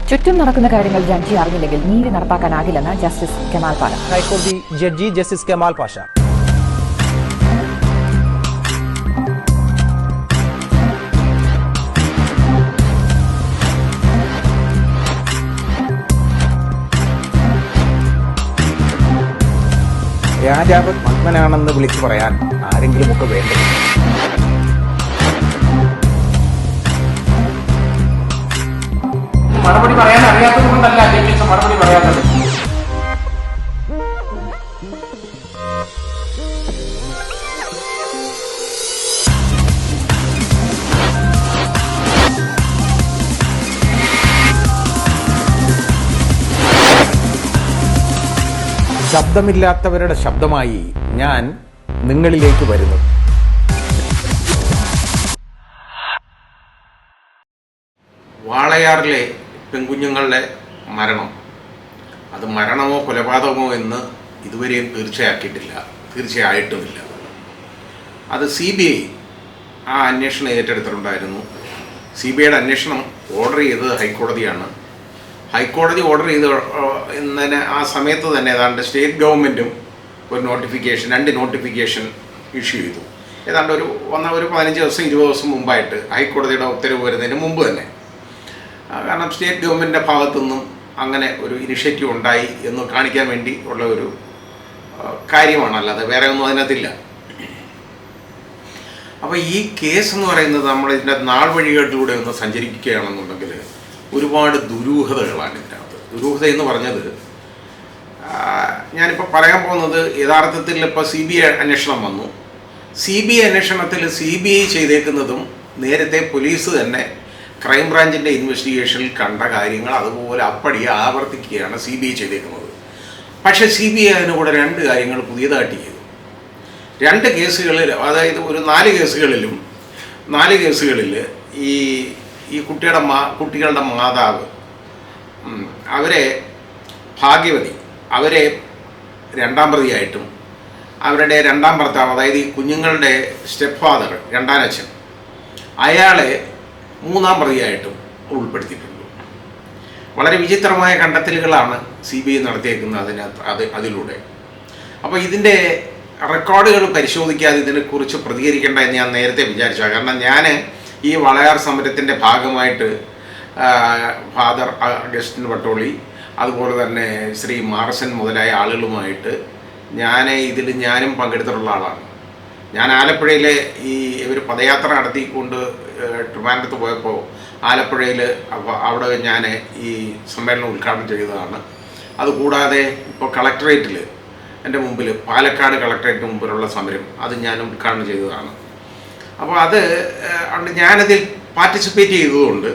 ചുറ്റും നടക്കുന്ന കാര്യങ്ങൾ ജഡ്ജി അറിഞ്ഞില്ലെങ്കിൽ നീതി നടപ്പാക്കാനാകില്ലെന്ന് ജസ്റ്റിസ് കെമാൽ പാഷ. ഹൈക്കോടതി ജഡ്ജി ജസ്റ്റിസ് കെമാൽ പാഷ. രാജാവ് മഗ്നനാണെന്ന് വിളിച്ചു പറയാൻ ആരെങ്കിലുമൊക്കെ വേണ്ടത്. മറുപടി പറയാൻ അറിയാത്തത് കൊണ്ടല്ല ജഡ്ജസ് മറുപടി പറയാത്തത്. ശബ്ദമില്ലാത്തവരുടെ ശബ്ദമായി ഞാൻ നിങ്ങളിലേക്ക് വരുന്നു. വാളയാറിലെ പെൺകുഞ്ഞുങ്ങളുടെ മരണം അത് മരണമോ കൊലപാതകമോ എന്ന് ഇതുവരെയും തീർച്ചയായിട്ടുമില്ല. അത് CBI ആ അന്വേഷണം ഏറ്റെടുത്തിട്ടുണ്ടായിരുന്നു. CBIയുടെ അന്വേഷണം ഓർഡർ ചെയ്തത് ഹൈക്കോടതിയാണ്. ഹൈക്കോടതി ഓർഡർ ചെയ്ത് ഇന്നലെ ആ സമയത്ത് തന്നെ ഏതാണ്ട് സ്റ്റേറ്റ് ഗവൺമെൻറ്റും ഒരു രണ്ട് നോട്ടിഫിക്കേഷൻ ഇഷ്യൂ ചെയ്തു. ഏതാണ്ട് ഒരു 15 ദിവസം 20 ദിവസം മുമ്പായിട്ട് ഹൈക്കോടതിയുടെ ഉത്തരവ് വരുന്നതിന് മുമ്പ് തന്നെ. കാരണം സ്റ്റേറ്റ് ഗവൺമെൻറ്റിൻ്റെ ഭാഗത്തുനിന്നും അങ്ങനെ ഒരു ഇനിഷ്യേറ്റീവ് ഉണ്ടായി എന്ന് കാണിക്കാൻ വേണ്ടി ഉള്ള ഒരു കാര്യമാണ്, അല്ലാതെ വേറെ ഒന്നും അതിനകത്തില്ല. അപ്പോൾ ഈ കേസ് എന്ന് പറയുന്നത് നമ്മളിതിൻ്റെ നാൾ വഴികളിലൂടെ ഒന്ന് സഞ്ചരിക്കുകയാണെന്നുണ്ടെങ്കിൽ ഒരുപാട് ദുരൂഹതകളാണ് ഇതിനകത്ത്. ദുരൂഹത എന്ന് പറഞ്ഞത് ഞാനിപ്പോൾ പറയാൻ പോകുന്നത് യഥാർത്ഥത്തിൽ ഇപ്പോൾ CBI അന്വേഷണം വന്നു. CBI അന്വേഷണത്തിൽ CBI ചെയ്തേക്കുന്നതും നേരത്തെ പോലീസ് തന്നെ ക്രൈംബ്രാഞ്ചിൻ്റെ ഇൻവെസ്റ്റിഗേഷനിൽ കണ്ട കാര്യങ്ങൾ അതുപോലെ അപ്പടിയെ ആവർത്തിക്കുകയാണ് CBI ചെയ്തേക്കുന്നത്. പക്ഷേ CBI അതിന് കൂടെ 2 കാര്യങ്ങൾ പുതിയതായിട്ട് ചെയ്തു. 2 കേസുകളിൽ, അതായത് ഒരു 4 കേസുകളിൽ ഈ കുട്ടികളുടെ മാതാവ് അവരെ ഭാഗ്യവതി അവരെ 2ാം പ്രതിയായിട്ടും അവരുടെ 2ാം ഭർത്താവ്, അതായത് ഈ കുഞ്ഞുങ്ങളുടെ സ്റ്റെപ്പ് ഫാദർ, രണ്ടാനച്ഛൻ, അയാളെ 3ാം പ്രതിയായിട്ടും ഉൾപ്പെടുത്തിയിട്ടുണ്ട്. വളരെ വിചിത്രമായ കണ്ടെത്തലുകളാണ് CBI നടത്തിയേക്കുന്നത് അതിലൂടെ. അപ്പോൾ ഇതിൻ്റെ റെക്കോർഡുകൾ പരിശോധിക്കാതെ ഇതിനെക്കുറിച്ച് പ്രതികരിക്കേണ്ട എന്ന് ഞാൻ നേരത്തെ വിചാരിച്ചു. കാരണം ഞാൻ ഈ വാളയാർ സമരത്തിൻ്റെ ഭാഗമായിട്ട് ഫാദർ അഗസ്റ്റിൻ വട്ടോളി അതുപോലെ തന്നെ ശ്രീ മാർസൻ മുതലായ ആളുകളുമായിട്ട് ഞാനും പങ്കെടുത്തിട്ടുള്ള ആളാണ്. ഞാൻ ആലപ്പുഴയിൽ ഇവർ പദയാത്ര നടത്തിക്കൊണ്ട് ട്രിവാൻഡ്രത്ത് പോയപ്പോൾ ആലപ്പുഴയിൽ അവിടെ ഞാൻ ഈ സമ്മേളനം ഉദ്ഘാടനം ചെയ്തതാണ്. അതുകൂടാതെ ഇപ്പോൾ കളക്ടറേറ്റിൽ എൻ്റെ മുമ്പിൽ പാലക്കാട് കളക്ടറേറ്റിന് മുമ്പിലുള്ള സമരം അത് ഞാൻ ഉദ്ഘാടനം ചെയ്തതാണ്. അപ്പോൾ ഞാനതിൽ പാർട്ടിസിപ്പേറ്റ് ചെയ്തതുകൊണ്ട്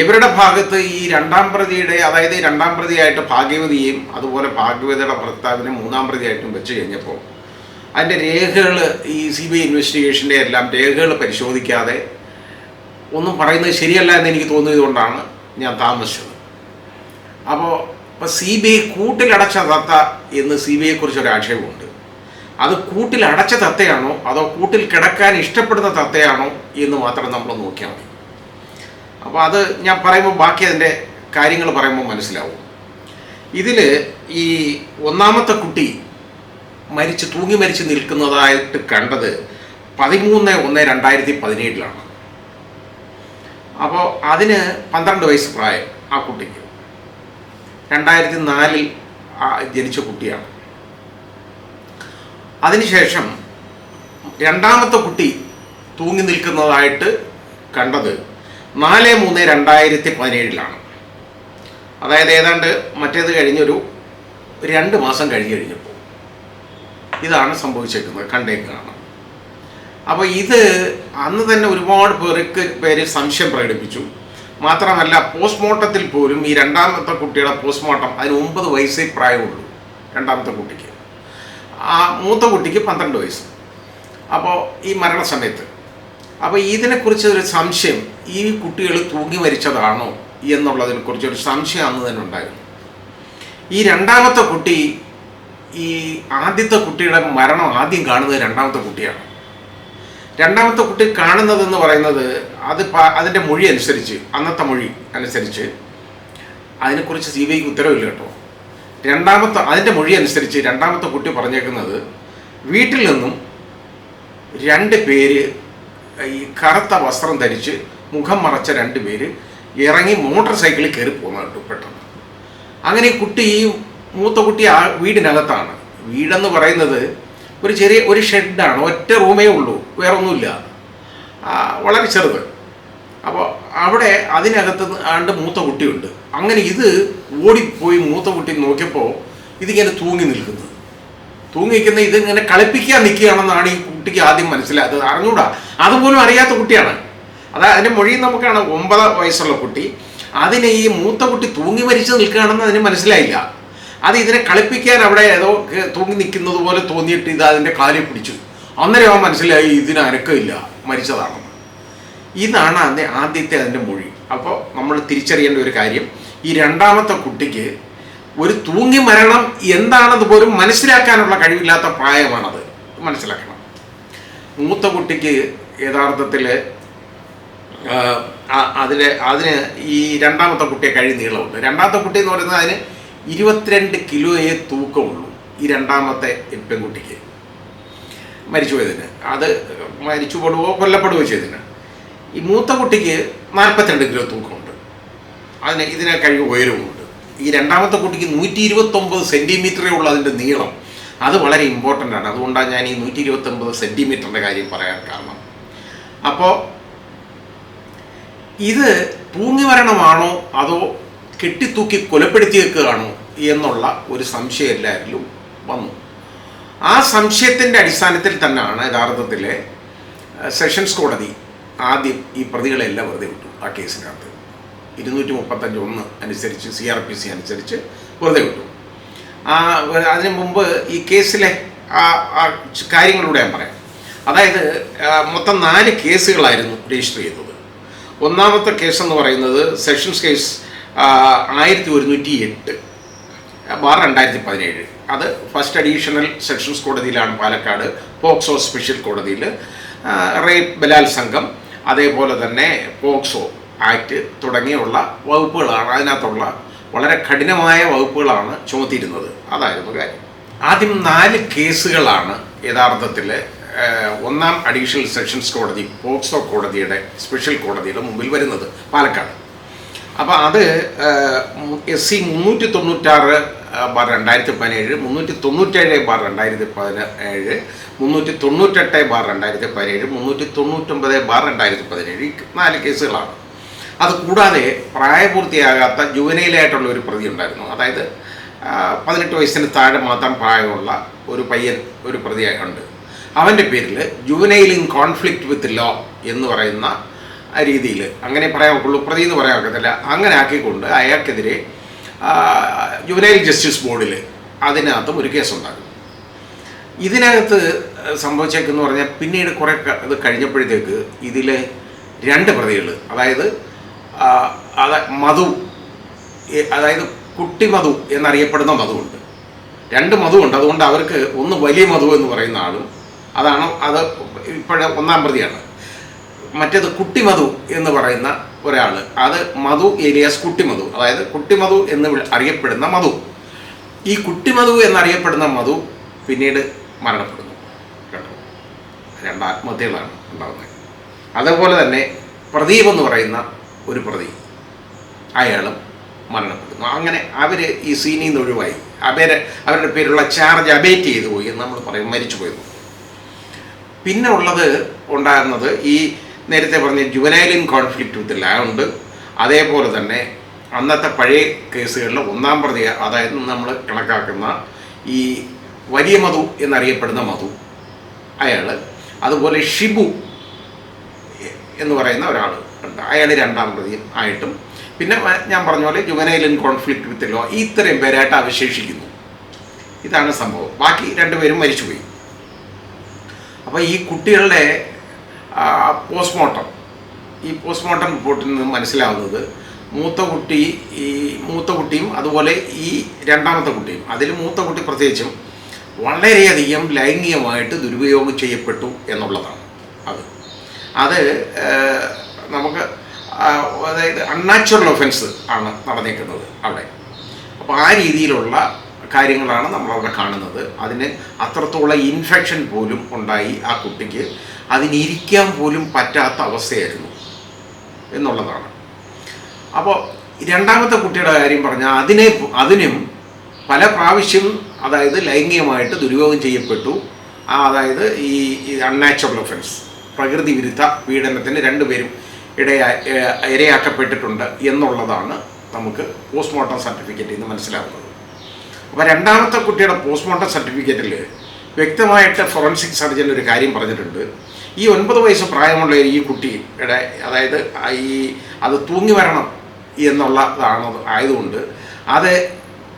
ഇവരുടെ ഭാഗത്ത് ഈ 2ാം പ്രതിയുടെ, അതായത് 2ാം പ്രതിയായിട്ട് ഭാഗ്യവതിയെയും അതുപോലെ ഭാഗ്യവതിയുടെ ഭർത്താവിനെ 3ാം പ്രതിയായിട്ടും വെച്ച് കഴിഞ്ഞപ്പോൾ അതിൻ്റെ രേഖകൾ ഈ CBI ഇൻവെസ്റ്റിഗേഷൻ്റെ എല്ലാം രേഖകൾ പരിശോധിക്കാതെ ഒന്നും പറയുന്നത് ശരിയല്ല എന്ന് എനിക്ക് തോന്നിയതുകൊണ്ടാണ് ഞാൻ താമസിച്ചത്. അപ്പോൾ CBI കൂട്ടിലടച്ച തത്ത എന്ന് CBIയെക്കുറിച്ചൊരു ആക്ഷേപമുണ്ട്. അത് കൂട്ടിലടച്ച തത്തയാണോ അതോ കൂട്ടിൽ കിടക്കാൻ ഇഷ്ടപ്പെടുന്ന തത്തയാണോ എന്ന് മാത്രം നമ്മൾ നോക്കിയാൽ മതി. അപ്പോൾ അത് ഞാൻ പറയുമ്പോൾ ബാക്കി അതിൻ്റെ കാര്യങ്ങൾ പറയുമ്പോൾ മനസ്സിലാവും. ഇതിൽ ഈ 1ാമത്തെ കുട്ടി തൂങ്ങി മരിച്ച് നിൽക്കുന്നതായിട്ട് കണ്ടത് 13/1/2017 അപ്പോൾ അതിന് 12 വയസ്സ് പ്രായം ആ കുട്ടിക്ക്. 2004 ജനിച്ച കുട്ടിയാണ്. അതിനുശേഷം 2ാമത്തെ കുട്ടി തൂങ്ങി നിൽക്കുന്നതായിട്ട് കണ്ടത് 4/3/2017 അതായത് ഏതാണ്ട് മറ്റേത് കഴിഞ്ഞൊരു 2 മാസം കഴിഞ്ഞപ്പോൾ ഇതാണ് സംഭവിച്ചേക്കുന്നത്, കണ്ടേക്കാണ്. അപ്പോൾ ഇത് അന്ന് തന്നെ ഒരുപാട് പേര് സംശയം പ്രകടിപ്പിച്ചു. മാത്രമല്ല പോസ്റ്റ്മോർട്ടത്തിൽ പോലും ഈ 2ാമത്തെ കുട്ടിയുടെ പോസ്റ്റ്മോർട്ടം അതിന് 9 വയസ്സേ പ്രായമുള്ളൂ 2ാമത്തെ കുട്ടിക്ക്. ആ മൂത്ത കുട്ടിക്ക് 12 വയസ്സ്. അപ്പോൾ ഈ മരണസമയത്ത് അപ്പോൾ ഇതിനെക്കുറിച്ചൊരു സംശയം, ഈ കുട്ടികൾ തൂങ്ങി മരിച്ചതാണോ എന്നുള്ളതിനെക്കുറിച്ചൊരു സംശയം അന്ന് തന്നെ ഉണ്ടായിരുന്നു. ഈ 2ാമത്തെ കുട്ടി, ഈ ആദ്യത്തെ കുട്ടിയുടെ മരണം ആദ്യം കാണുന്നത് 2ാമത്തെ കുട്ടിയാണ്. 2ാമത്തെ കുട്ടി കാണുന്നതെന്ന് പറയുന്നത് അതിൻ്റെ മൊഴി അനുസരിച്ച്, അന്നത്തെ മൊഴി അനുസരിച്ച് അതിനെക്കുറിച്ച് CBIക്ക് ഉത്തരവില്ല കേട്ടോ. അതിൻ്റെ മൊഴി അനുസരിച്ച് രണ്ടാമത്തെ കുട്ടി പറഞ്ഞേക്കുന്നത് വീട്ടിൽ നിന്നും 2 പേര് ഈ കറുത്ത വസ്ത്രം ധരിച്ച് മുഖം മറച്ച 2 പേര് ഇറങ്ങി മോട്ടോർ സൈക്കിളിൽ കയറി പോകുന്നുണ്ട് പെട്ടെന്ന്. അങ്ങനെ ഈ മൂത്ത കുട്ടി ആ വീടിനകത്താണ്. വീടെന്ന് പറയുന്നത് ഒരു ഷെഡാണ്, ഒറ്റ റൂമേ ഉള്ളൂ, വേറെ ഒന്നുമില്ല, വളരെ ചെറുത്. അപ്പോൾ അവിടെ അതിനകത്ത് മൂത്ത കുട്ടിയുണ്ട്. അങ്ങനെ ഇത് ഓടിപ്പോയി മൂത്ത കുട്ടി നോക്കിയപ്പോൾ ഇതിങ്ങനെ തൂങ്ങി നിൽക്കുന്ന ഇതിങ്ങനെ കളിപ്പിക്കാൻ നിൽക്കുകയാണെന്നാണ് ഈ കുട്ടിക്ക് ആദ്യം മനസ്സിലായത്. അറിഞ്ഞൂടാ, അതുപോലും അറിയാത്ത കുട്ടിയാണ്. അതിൻ്റെ മൊഴി നമുക്കാണ്. 9 വയസ്സുള്ള കുട്ടി, അതിനെ ഈ മൂത്ത കുട്ടി തൂങ്ങി മരിച്ച് നിൽക്കുകയാണെന്ന് അതിന് മനസ്സിലായില്ല. ഇതിനെ കളിപ്പിക്കാൻ അവിടെ ഏതോ തൂങ്ങി നിൽക്കുന്നത് പോലെ തോന്നിയിട്ട് അതിൻ്റെ കാലിൽ പിടിച്ചു. അന്നേരം അവൻ മനസ്സിലായി ഇതിന് അനക്കമില്ല, മരിച്ചതാണെന്ന്. ഇതാണ് ആദ്യത്തെ അതിൻ്റെ മൊഴി. അപ്പോൾ നമ്മൾ തിരിച്ചറിയേണ്ട ഒരു കാര്യം, ഈ രണ്ടാമത്തെ കുട്ടിക്ക് ഒരു തൂങ്ങി മരണം എന്താണെന്ന് പോലും മനസ്സിലാക്കാനുള്ള കഴിവില്ലാത്ത പ്രായമാണത്, മനസ്സിലാക്കണം. മൂത്ത കുട്ടിക്ക് യഥാർത്ഥത്തിൽ അതിന് ഈ രണ്ടാമത്തെ കുട്ടിയെ കഴി നീളമുണ്ട്. രണ്ടാമത്തെ കുട്ടി എന്ന് പറയുന്നത് അതിന് 22 കിലോയെ തൂക്കമുള്ളൂ. ഈ രണ്ടാമത്തെ പെൺകുട്ടിക്ക് മരിച്ചുപോയതിന്, അത് മരിച്ചുപോടുകയോ കൊല്ലപ്പെടുകയോ ചെയ്തതിന്. ഈ മൂത്ത കുട്ടിക്ക് 42 കിലോ തൂക്കമുണ്ട്. ഇതിനെ കഴിവ് ഉയരവുമുണ്ട്. ഈ രണ്ടാമത്തെ കുട്ടിക്ക് 129 സെൻറ്റിമീറ്ററേ ഉള്ളൂ അതിൻ്റെ നീളം. അത് വളരെ ഇമ്പോർട്ടൻ്റ് ആണ്. അതുകൊണ്ടാണ് ഞാൻ ഈ 129 സെൻറ്റിമീറ്ററിൻ്റെ കാര്യം പറയാൻ കാരണം. അപ്പോൾ ഇത് തൂങ്ങി മരണമാണോ അതോ കെട്ടിത്തൂക്കി കൊലപ്പെടുത്തിയേക്കുകയാണോ എന്നുള്ള ഒരു സംശയം എല്ലാവരിലും വന്നു. ആ സംശയത്തിൻ്റെ അടിസ്ഥാനത്തിൽ തന്നെയാണ് യഥാർത്ഥത്തിൽ സെഷൻസ് കോടതി ആദ്യം ഈ പ്രതികളെല്ലാം വെറുതെ വിട്ടു. ആ കേസിനകത്ത് 235(1) അനുസരിച്ച് CRPC അനുസരിച്ച് വെറുതെ വിട്ടു. അതിനു മുമ്പ് ഈ കേസിലെ കാര്യങ്ങളിലൂടെ ഞാൻ പറയാം. അതായത് മൊത്തം 4 കേസുകളായിരുന്നു രജിസ്റ്റർ ചെയ്തത്. ഒന്നാമത്തെ കേസെന്ന് പറയുന്നത് സെഷൻസ് കേസ് 1108/2017. അത് ഫസ്റ്റ് അഡീഷണൽ സെഷൻസ് കോടതിയിലാണ്, പാലക്കാട് പോക്സോ സ്പെഷ്യൽ കോടതിയിൽ. റേപ്പ്, ബലാത്സംഗം, അതേപോലെ തന്നെ പോക്സോ ആക്ട് തുടങ്ങിയുള്ള വകുപ്പുകളാണ്, അതിനകത്തുള്ള വളരെ കഠിനമായ വകുപ്പുകളാണ് ചുമത്തിയിരുന്നത്. അതായിരുന്നു കാര്യം. ആദ്യം 4 കേസുകളാണ് യഥാർത്ഥത്തിൽ ഒന്നാം അഡീഷണൽ സെഷൻസ് കോടതി പോക്സോ കോടതിയുടെ സ്പെഷ്യൽ കോടതിയുടെ മുമ്പിൽ വരുന്നത് പാലക്കാട്. അപ്പോൾ അത് SC 396/2017, 397/2017, 398/2017, 399/2017 ഈ 4 കേസുകളാണ്. അതുകൂടാതെ പ്രായപൂർത്തിയാകാത്ത ജുവനൈലായിട്ടുള്ള ഒരു പ്രതി ഉണ്ടായിരുന്നു. അതായത് 18 വയസ്സിന് താഴെ മാത്രം പ്രായമുള്ള ഒരു പ്രതി ഉണ്ട്. അവൻ്റെ പേരിൽ juvenile in conflict with law എന്ന് പറയുന്ന രീതിയിൽ, അങ്ങനെ പറയാൻ ഒക്കുള്ളൂ, പ്രതി എന്ന് പറയാൻ ഒക്കത്തില്ല, അങ്ങനെ ആക്കിക്കൊണ്ട് അയാൾക്കെതിരെ ജുവനൈൽ ജസ്റ്റിസ് ബോർഡിൽ അതിനകത്തും ഒരു കേസുണ്ടാകും. ഇതിനകത്ത് സംഭവിച്ചേക്കെന്ന് പറഞ്ഞാൽ പിന്നീട് കുറേ ഇത് കഴിഞ്ഞപ്പോഴത്തേക്ക് ഇതിൽ 2 പ്രതികൾ, അതായത് മധു, അതായത് കുട്ടി മധു എന്നറിയപ്പെടുന്ന മധുവുണ്ട്. 2 മധുവുണ്ട്. അതുകൊണ്ട് അവർക്ക് ഒന്ന് വലിയ മധു എന്ന് പറയുന്ന ആളും അത് ഇപ്പോഴെ 1-ാം പ്രതിയാണ്. മറ്റേത് കുട്ടി മധു എന്ന് പറയുന്ന ഒരാൾ, അത് മധു ഏലിയാസ് കുട്ടി മധു, അതായത് കുട്ടി മധു എന്ന് അറിയപ്പെടുന്ന മധു. ഈ കുട്ടി മധു എന്നറിയപ്പെടുന്ന മധു പിന്നീട് മരണപ്പെടുന്നു കേട്ടോ. 2 ആത്മഹത്യകളാണ് ഉണ്ടാകുന്നത്. അതേപോലെ തന്നെ പ്രദീപ് എന്ന് പറയുന്ന ഒരു പ്രതി, അയാളും മരണപ്പെടുന്നു. അങ്ങനെ അവർ ഈ സീനിൽ നിന്ന് ഒഴിവായി. അവരുടെ പേരുള്ള ചാർജ് അബേറ്റ് ചെയ്തു പോയി എന്ന് നമ്മൾ പറയും, മരിച്ചു പോയത്. പിന്നെ ഉണ്ടാകുന്നത് ഈ നേരത്തെ പറഞ്ഞ juvenile in conflict with law ഉണ്ട്. അതേപോലെ തന്നെ അന്നത്തെ പഴയ കേസുകളിൽ 1-ാം പ്രതി, അതായത് നമ്മൾ കണക്കാക്കുന്ന ഈ വലിയ മധു എന്നറിയപ്പെടുന്ന മധു, അയാൾ, അതുപോലെ ഷിബു എന്ന് പറയുന്ന ഒരാൾ ഉണ്ട്, അയാൾ 2-ാം പ്രതിയും ആയിട്ടും, പിന്നെ ഞാൻ പറഞ്ഞ പോലെ juvenile in conflict with law, ഇത്രയും പേരായിട്ട് അവശേഷിക്കുന്നു. ഇതാണ് സംഭവം. ബാക്കി 2 പേരും മരിച്ചുപോയി. അപ്പോൾ ഈ കുട്ടികളുടെ പോസ്റ്റ്മോർട്ടം റിപ്പോർട്ടിൽ നിന്ന് മനസ്സിലാവുന്നത് മൂത്ത കുട്ടിയും അതുപോലെ ഈ 2-ാമത്തെ കുട്ടിയും, അതിൽ മൂത്ത കുട്ടി പ്രത്യേകിച്ചും വളരെയധികം ലൈംഗികമായിട്ട് ദുരുപയോഗം ചെയ്യപ്പെട്ടു എന്നുള്ളതാണ്. അത് നമുക്ക് അതായത് അൺനാച്ചുറൽ ഒഫൻസ് ആണ് നടന്നേക്കുന്നത് അവിടെ. അപ്പോൾ ആ രീതിയിലുള്ള കാര്യങ്ങളാണ് നമ്മളവിടെ കാണുന്നത്. അതിന് അത്രത്തോളം ഇൻഫെക്ഷൻ പോലും ഉണ്ടായി ആ കുട്ടിക്ക്, അതിനിരിക്കാൻ പോലും പറ്റാത്ത അവസ്ഥയായിരുന്നു എന്നുള്ളതാണ്. അപ്പോൾ രണ്ടാമത്തെ കുട്ടിയുടെ കാര്യം പറഞ്ഞാൽ അതിനും പല പ്രാവശ്യം അതായത് ലൈംഗികമായിട്ട് ദുരുപയോഗം ചെയ്യപ്പെട്ടു. അതായത് ഈ അൺനാച്ചുറൽ ഒഫൻസ്, പ്രകൃതി വിരുദ്ധ പീഡനത്തിന് രണ്ടുപേരും ഇരയാക്കപ്പെട്ടിട്ടുണ്ട് എന്നുള്ളതാണ് നമുക്ക് പോസ്റ്റ്മോർട്ടം സർട്ടിഫിക്കറ്റിൽ നിന്ന് മനസ്സിലാവുന്നത്. അപ്പോൾ രണ്ടാമത്തെ കുട്ടിയുടെ പോസ്റ്റ്മോർട്ടം സർട്ടിഫിക്കറ്റിൽ വ്യക്തമായിട്ട് ഫോറൻസിക് സർജൻ ഒരു കാര്യം പറഞ്ഞിട്ടുണ്ട്. ഈ 9 വയസ്സ് പ്രായമുള്ള ഈ കുട്ടിയുടെ അതായത് അത് തൂങ്ങി വരണം എന്നുള്ളതാണ് ആയതുകൊണ്ട് അത്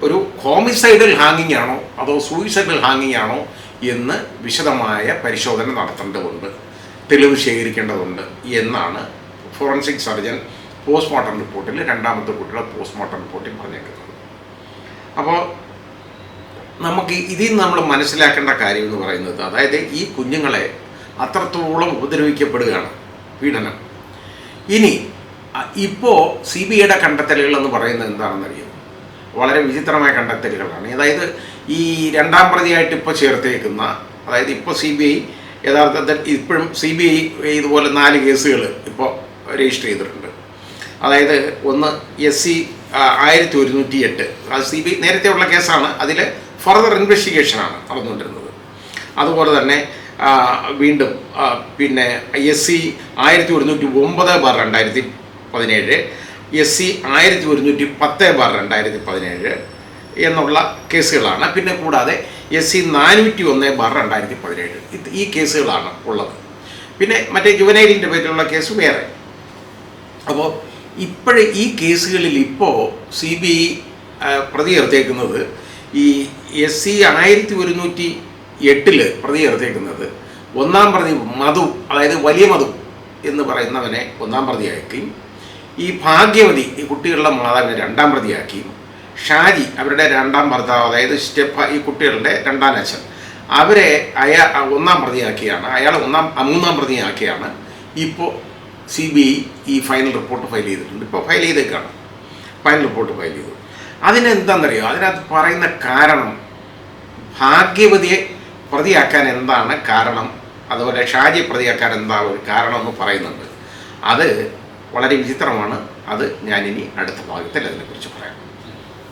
ഒരു ഹോമിസൈഡൽ ഹാങ്ങിങ് ആണോ അതോ സൂയിസൈഡൽ ഹാങ്ങിങ് ആണോ എന്ന് വിശദമായ പരിശോധന നടത്തേണ്ടതുണ്ട്, തെളിവ് ശേഖരിക്കേണ്ടതുണ്ട് എന്നാണ് ഫോറൻസിക് സർജൻ പോസ്റ്റ്മോർട്ടം റിപ്പോർട്ടിൽ രണ്ടാമത്തെ കുട്ടിയുടെ പോസ്റ്റ്മോർട്ടം റിപ്പോർട്ടിൽ പറഞ്ഞേക്കുന്നത്. അപ്പോൾ നമുക്ക് ഇതിൽ നിന്ന് നമ്മൾ മനസ്സിലാക്കേണ്ട കാര്യം എന്ന് പറയുന്നത്, അതായത് ഈ കുഞ്ഞുങ്ങളെ അത്രത്തോളം ഉപദ്രവിക്കപ്പെടുകയാണ്, പീഡനം. ഇനി ഇപ്പോൾ CBIയുടെ കണ്ടെത്തലുകൾ എന്ന് പറയുന്നത് എന്താണെന്നറിയാം, വളരെ വിചിത്രമായ കണ്ടെത്തലുകളാണ്. അതായത് ഈ രണ്ടാം പ്രതിയായിട്ട് ഇപ്പോൾ ചേർത്തേക്കുന്ന, അതായത് ഇപ്പോൾ CBI യഥാർത്ഥത്തിൽ ഇപ്പോഴും CBI ഇതുപോലെ 4 കേസുകൾ ഇപ്പോൾ രജിസ്റ്റർ ചെയ്തിട്ടുണ്ട്. അതായത് ഒന്ന് SC 1108, അത് CBI നേരത്തെ ഉള്ള കേസാണ്, അതിൽ ഫർദർ ഇൻവെസ്റ്റിഗേഷനാണ് നടന്നുകൊണ്ടിരുന്നത്. അതുപോലെ തന്നെ വീണ്ടും പിന്നെ SC 1109/2017, SC 1110/2017 എന്നുള്ള കേസുകളാണ്. പിന്നെ കൂടാതെ SC 401/2017 ഈ കേസുകളാണ് ഉള്ളത്. പിന്നെ മറ്റേ ജുവനൈലിൻ്റെ പേരിലുള്ള കേസ് വേറെ. അപ്പോൾ ഇപ്പോഴേ ഈ കേസുകളിൽ ഇപ്പോൾ CBI പ്രതി ചേർത്തേക്കുന്നത് ഈ SC 1108 പ്രതി ചേർത്തേക്കുന്നത് ഒന്നാം പ്രതി മധു, അതായത് വലിയ മധു എന്ന് പറയുന്നവനെ ഒന്നാം പ്രതിയാക്കി, ഈ ഭാഗ്യവതി ഈ കുട്ടികളുടെ മാതാവിനെ രണ്ടാം പ്രതിയാക്കി, ഷാജി അവരുടെ രണ്ടാം ഭർത്താവ് അതായത് ഈ കുട്ടികളുടെ രണ്ടാം അച്ഛൻ അവരെ ഒന്നാം പ്രതിയാക്കിയാണ്, അയാളെ മൂന്നാം പ്രതിയാക്കിയാണ് ഇപ്പോൾ CBI ഈ ഫൈനൽ റിപ്പോർട്ട് ഫയൽ ചെയ്തിട്ടുണ്ട്. ഇപ്പോൾ ഫയൽ ചെയ്തേക്കാണ്, ഫൈനൽ റിപ്പോർട്ട് ഫയൽ ചെയ്തു. അതിനെന്താണെന്നറിയോ, അതിനകത്ത് പറയുന്ന കാരണം, ഭാഗ്യവതിയെ പ്രതിയാക്കാൻ എന്താണ് കാരണം, അതുപോലെ ഷാജിയെ പ്രതിയാക്കാൻ എന്താ ഒരു കാരണം എന്ന് പറയുന്നുണ്ട്. അത് വളരെ വിചിത്രമാണ്. അത് ഞാനിനി അടുത്ത ഭാഗത്തിൽ അതിനെക്കുറിച്ച് പറയാം.